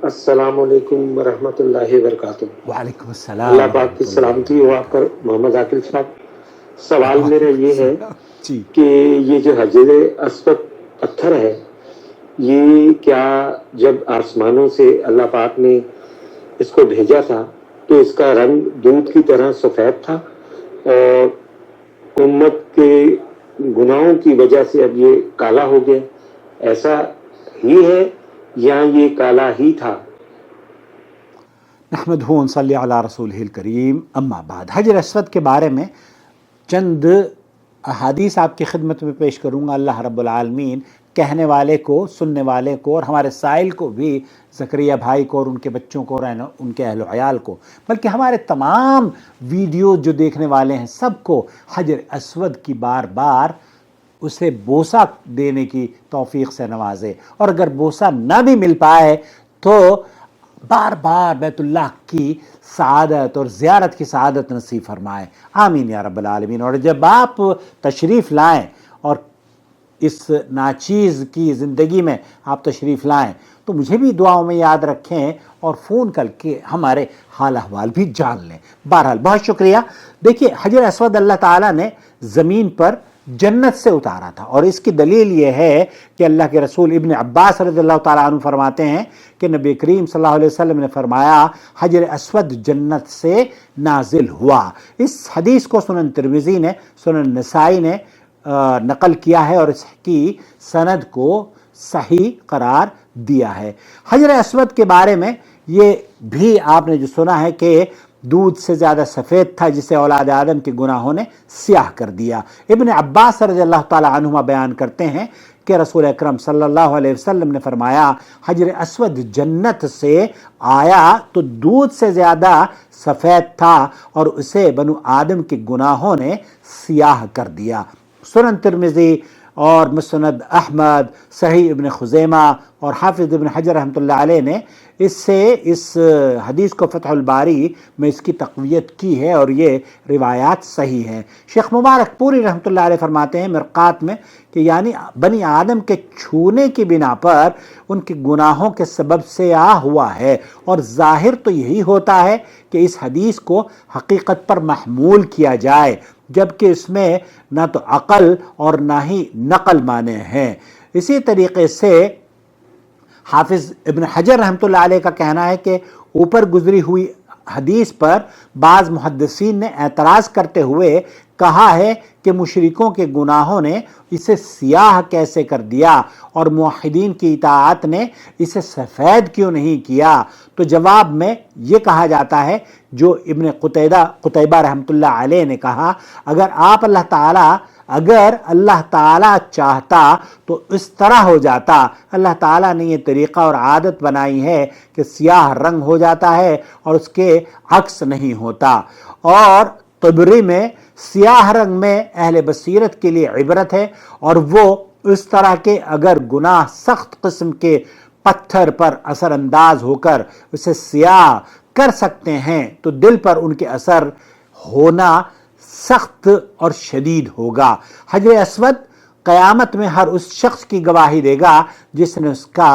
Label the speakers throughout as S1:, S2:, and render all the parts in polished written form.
S1: السلام علیکم ورحمۃ اللہ وبرکاتہ۔
S2: وعلیکم السلام
S1: اللہ پاک کی سلامتی ہو آپ پر محمد عاقل صاحب۔ سوال میرا یہ ہے
S2: جی
S1: کہ یہ جو حجر اسود پتھر ہے، یہ کیا جب آسمانوں سے اللہ پاک نے اس کو بھیجا تھا تو اس کا رنگ دودھ کی طرح سفید تھا، اور امت کے گناہوں کی وجہ سے اب یہ کالا ہو گیا، ایسا ہی ہے یا یہ کالا ہی تھا؟
S2: نحمدہ و نصلی علی رسولہ الکریم، اما بعد۔ حجر اسود کے بارے میں چند احادیث آپ کی خدمت میں پیش کروں گا۔ اللہ رب العالمین کہنے والے کو، سننے والے کو اور ہمارے سائل کو بھی، زکریا بھائی کو اور ان کے بچوں کو اور ان کے اہل و عیال کو، بلکہ ہمارے تمام ویڈیو جو دیکھنے والے ہیں سب کو حجر اسود کی بار بار اسے بوسہ دینے کی توفیق سے نوازے، اور اگر بوسہ نہ بھی مل پائے تو بار بار بیت اللہ کی سعادت اور زیارت کی سعادت نصیب فرمائے، آمین یا رب العالمین۔ اور جب آپ تشریف لائیں اور اس ناچیز کی زندگی میں آپ تشریف لائیں تو مجھے بھی دعاؤں میں یاد رکھیں اور فون کر کے ہمارے حال احوال بھی جان لیں۔ بہرحال بہت شکریہ۔ دیکھیے، حجر اسود اللہ تعالیٰ نے زمین پر جنت سے اتارا تھا، اور اس کی دلیل یہ ہے کہ اللہ کے رسول ابن عباس رضی اللہ تعالیٰ عنہ فرماتے ہیں کہ نبی کریم صلی اللہ علیہ وسلم نے فرمایا حجر اسود جنت سے نازل ہوا۔ اس حدیث کو سنن ترمذی نے، سنن نسائی نے نقل کیا ہے اور اس کی سند کو صحیح قرار دیا ہے۔ حجر اسود کے بارے میں یہ بھی آپ نے جو سنا ہے کہ دودھ سے زیادہ سفید تھا، جسے اولاد آدم کے گناہوں نے سیاہ کر دیا۔ ابن عباس رضی اللہ تعالیٰ عنہما بیان کرتے ہیں کہ رسول اکرم صلی اللہ علیہ وسلم نے فرمایا حجر اسود جنت سے آیا تو دودھ سے زیادہ سفید تھا اور اسے بنو آدم کے گناہوں نے سیاہ کر دیا۔ سنن ترمذی اور مسند احمد، صحیح ابن خزیمہ اور حافظ ابن حجر رحمۃ اللہ علیہ نے اس حدیث کو فتح الباری میں اس کی تقویت کی ہے، اور یہ روایات صحیح ہیں۔ شیخ مبارک پوری رحمۃ اللہ علیہ فرماتے ہیں مرقات میں کہ یعنی بنی آدم کے چھونے کی بنا پر ان کے گناہوں کے سبب سیاہ ہوا ہے، اور ظاہر تو یہی ہوتا ہے کہ اس حدیث کو حقیقت پر محمول کیا جائے، جبکہ اس میں نہ تو عقل اور نہ ہی نقل مانے ہیں۔ اسی طریقے سے حافظ ابن حجر رحمۃ اللہ علیہ کا کہنا ہے کہ اوپر گزری ہوئی حدیث پر بعض محدثین نے اعتراض کرتے ہوئے کہا ہے کہ مشرکوں کے گناہوں نے اسے سیاہ کیسے کر دیا اور موحدین کی اطاعت نے اسے سفید کیوں نہیں کیا؟ تو جواب میں یہ کہا جاتا ہے جو ابن قتیبہ رحمۃ اللہ علیہ نے کہا، اگر اللہ تعالیٰ چاہتا تو اس طرح ہو جاتا۔ اللہ تعالیٰ نے یہ طریقہ اور عادت بنائی ہے کہ سیاہ رنگ ہو جاتا ہے اور اس کے عکس نہیں ہوتا۔ اور طبری میں سیاہ رنگ میں اہل بصیرت کے لیے عبرت ہے، اور وہ اس طرح کے اگر گناہ سخت قسم کے پتھر پر اثر انداز ہو کر اسے سیاہ کر سکتے ہیں تو دل پر ان کے اثر ہونا سخت اور شدید ہوگا۔ حجر اسود قیامت میں ہر اس شخص کی گواہی دے گا جس نے اس کا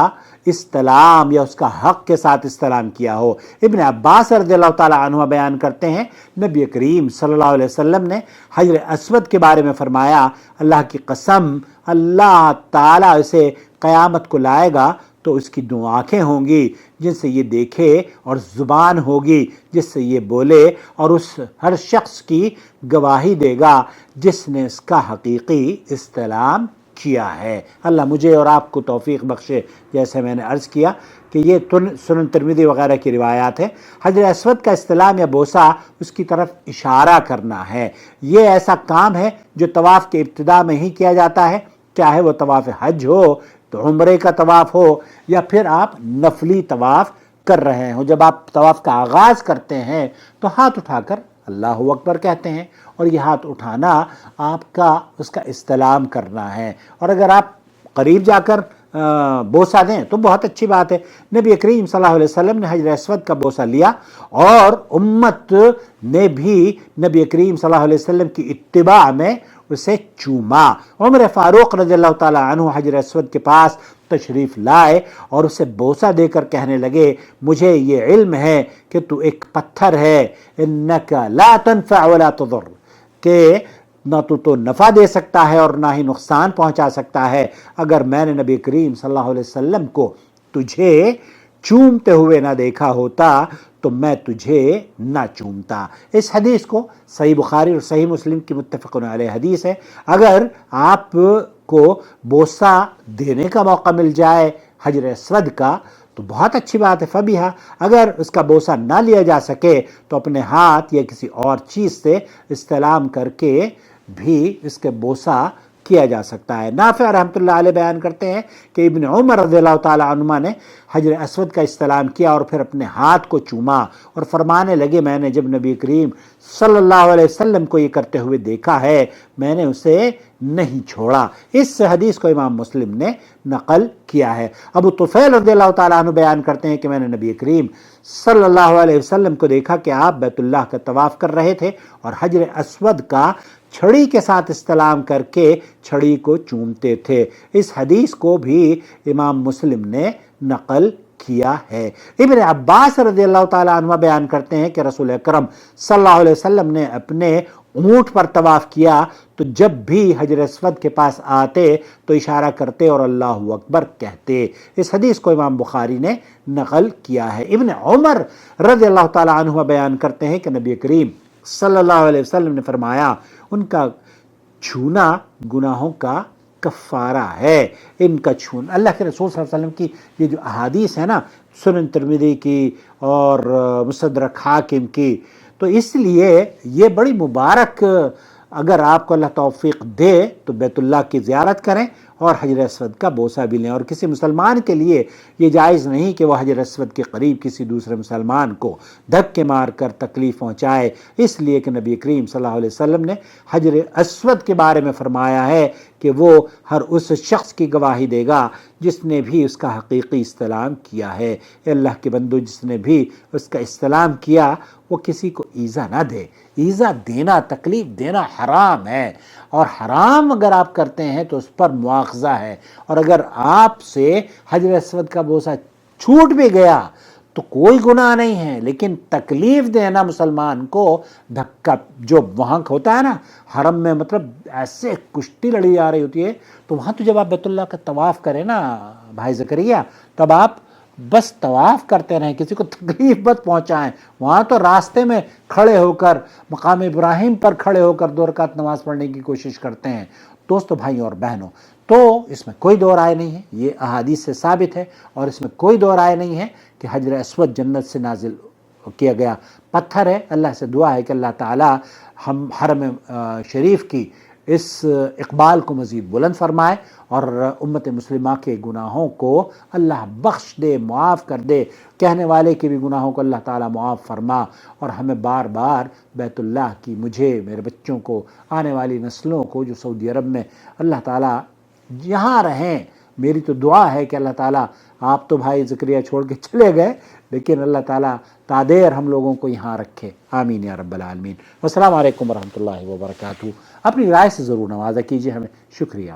S2: استلام یا اس کا حق کے ساتھ استلام کیا ہو۔ ابن عباس رضی اللہ تعالیٰ عنہ بیان کرتے ہیں نبی کریم صلی اللہ علیہ وسلم نے حجر اسود کے بارے میں فرمایا، اللہ کی قسم اللہ تعالیٰ اسے قیامت کو لائے گا تو اس کی دو آنکھیں ہوں گی جن سے یہ دیکھے، اور زبان ہوگی جس سے یہ بولے، اور اس ہر شخص کی گواہی دے گا جس نے اس کا حقیقی استلام کیا ہے۔ اللہ مجھے اور آپ کو توفیق بخشے۔ جیسے میں نے عرض کیا کہ یہ سنن ترمذی وغیرہ کی روایات ہیں۔ حجر اسود کا استلام یا بوسہ اس کی طرف اشارہ کرنا ہے۔ یہ ایسا کام ہے جو طواف کے ابتدا میں ہی کیا جاتا ہے، چاہے وہ طواف حج ہو تو عمرے کا طواف ہو یا پھر آپ نفلی طواف کر رہے ہوں۔ جب آپ طواف کا آغاز کرتے ہیں تو ہاتھ اٹھا کر اللہ اکبر کہتے ہیں، اور یہ ہاتھ اٹھانا آپ کا اس کا استلام کرنا ہے، اور اگر آپ قریب جا کر بوسہ دیں تو بہت اچھی بات ہے۔ نبی کریم صلی اللہ علیہ وسلم نے حجر اسود کا بوسہ لیا، اور امت نے بھی نبی کریم صلی اللہ علیہ وسلم کی اتباع میں اسے چوما۔ عمر فاروق رضی اللہ تعالیٰ عنہ حجر اسود کے پاس تشریف لائے اور اسے بوسہ دے کر کہنے لگے مجھے یہ علم ہے کہ تو ایک پتھر ہے، انک لا تنفع ولا تضر، کہ نہ تو نفع دے سکتا ہے اور نہ ہی نقصان پہنچا سکتا ہے۔ اگر میں نے نبی کریم صلی اللہ علیہ وسلم کو تجھے چومتے ہوئے نہ دیکھا ہوتا تو میں تجھے نہ چومتا۔ اس حدیث کو صحیح بخاری اور صحیح مسلم کی متفق علیہ حدیث ہے۔ اگر آپ کو بوسہ دینے کا موقع مل جائے حجر اسود کا تو بہت اچھی بات ہے، فبیہا۔ اگر اس کا بوسہ نہ لیا جا سکے تو اپنے ہاتھ یا کسی اور چیز سے استلام کر کے بھی اس کے بوسہ کیا جا سکتا ہے۔ نافع رحمۃ اللہ علیہ بیان کرتے ہیں کہ ابن عمر رضی اللہ تعالیٰ عنہما نے حجر اسود کا استلام کیا اور پھر اپنے ہاتھ کو چوما اور فرمانے لگے میں نے جب نبی کریم صلی اللہ علیہ وسلم کو یہ کرتے ہوئے دیکھا ہے میں نے اسے نہیں چھوڑا۔ اس حدیث کو امام مسلم نے نقل کیا ہے۔ ابو طفیل رضی اللہ تعالیٰ عنہ بیان کرتے ہیں کہ میں نے نبی کریم صلی اللہ علیہ وسلم کو دیکھا کہ آپ بیت اللہ کا طواف کر رہے تھے اور حجر اسود کا چھڑی کے ساتھ استلام کر کے چھڑی کو چومتے تھے۔ اس حدیث کو بھی امام مسلم نے نقل کیا ہے۔ ابن عباس رضی اللہ تعالیٰ عنہ بیان کرتے ہیں کہ رسول اکرم صلی اللہ علیہ وسلم نے اپنے اونٹ پر طواف کیا تو جب بھی حجر اسود کے پاس آتے تو اشارہ کرتے اور اللہ اکبر کہتے۔ اس حدیث کو امام بخاری نے نقل کیا ہے۔ ابن عمر رضی اللہ تعالیٰ عنہ بیان کرتے ہیں کہ نبی کریم صلی اللہ علیہ وسلم نے فرمایا ان کا چھونا گناہوں کا کفارہ ہے۔ ان کا چھونا، اللہ کے رسول صلی اللہ علیہ وسلم کی یہ جو احادیث ہے نا، سنن ترمذی کی اور مستدرک حاکم کی، تو اس لیے یہ بڑی مبارک، اگر آپ کو اللہ توفیق دے تو بیت اللہ کی زیارت کریں اور حجر اسود کا بوسہ بھی لیں۔ اور کسی مسلمان کے لیے یہ جائز نہیں کہ وہ حجر اسود کے قریب کسی دوسرے مسلمان کو دھکے مار کر تکلیف پہنچائے، اس لیے کہ نبی کریم صلی اللہ علیہ وسلم نے حجر اسود کے بارے میں فرمایا ہے کہ وہ ہر اس شخص کی گواہی دے گا جس نے بھی اس کا حقیقی استلام کیا ہے۔ اے اللہ کے بندو، جس نے بھی اس کا استلام کیا وہ کسی کو ایذا نہ دے۔ ایذا دینا، تکلیف دینا حرام ہے، اور حرام اگر آپ کرتے ہیں تو اس پر مواخذہ ہے۔ اور اگر آپ سے حجر اسود کا بوسہ چھوٹ بھی گیا تو کوئی گناہ نہیں ہے، لیکن تکلیف دینا مسلمان کو، دھکا جو وہاں ہوتا ہے نا حرم میں، مطلب ایسے کشتی لڑی جا رہی ہوتی ہے، تو وہاں تو جب آپ بیت اللہ کا طواف کریں نا بھائی زکریا، تب آپ بس طواف کرتے رہیں، کسی کو تکلیف مت پہنچائیں۔ وہاں تو راستے میں کھڑے ہو کر مقام ابراہیم پر کھڑے ہو کر 2 رکعت نماز پڑھنے کی کوشش کرتے ہیں۔ دوستو، بھائیوں اور بہنوں، تو اس میں کوئی دو رائے نہیں ہے، یہ احادیث سے ثابت ہے، اور اس میں کوئی دو رائے نہیں ہے کہ حجر اسود جنت سے نازل کیا گیا پتھر ہے۔ اللہ سے دعا ہے کہ اللہ تعالی ہم حرم شریف کی اس اقبال کو مزید بلند فرمائے اور امت مسلمہ کے گناہوں کو اللہ بخش دے، معاف کر دے، کہنے والے کے بھی گناہوں کو اللہ تعالیٰ معاف فرما، اور ہمیں بار بار بیت اللہ کی، مجھے، میرے بچوں کو، آنے والی نسلوں کو جو سعودی عرب میں اللہ تعالیٰ یہاں رہیں۔ میری تو دعا ہے کہ اللہ تعالیٰ، آپ تو بھائی زکریا چھوڑ کے چلے گئے، لیکن اللہ تعالیٰ تادیر ہم لوگوں کو یہاں رکھے، آمین یا رب العالمین۔ السلام علیکم ورحمۃ اللہ وبرکاتہ۔ اپنی رائے سے ضرور نوازا کیجیے ہمیں، شکریہ۔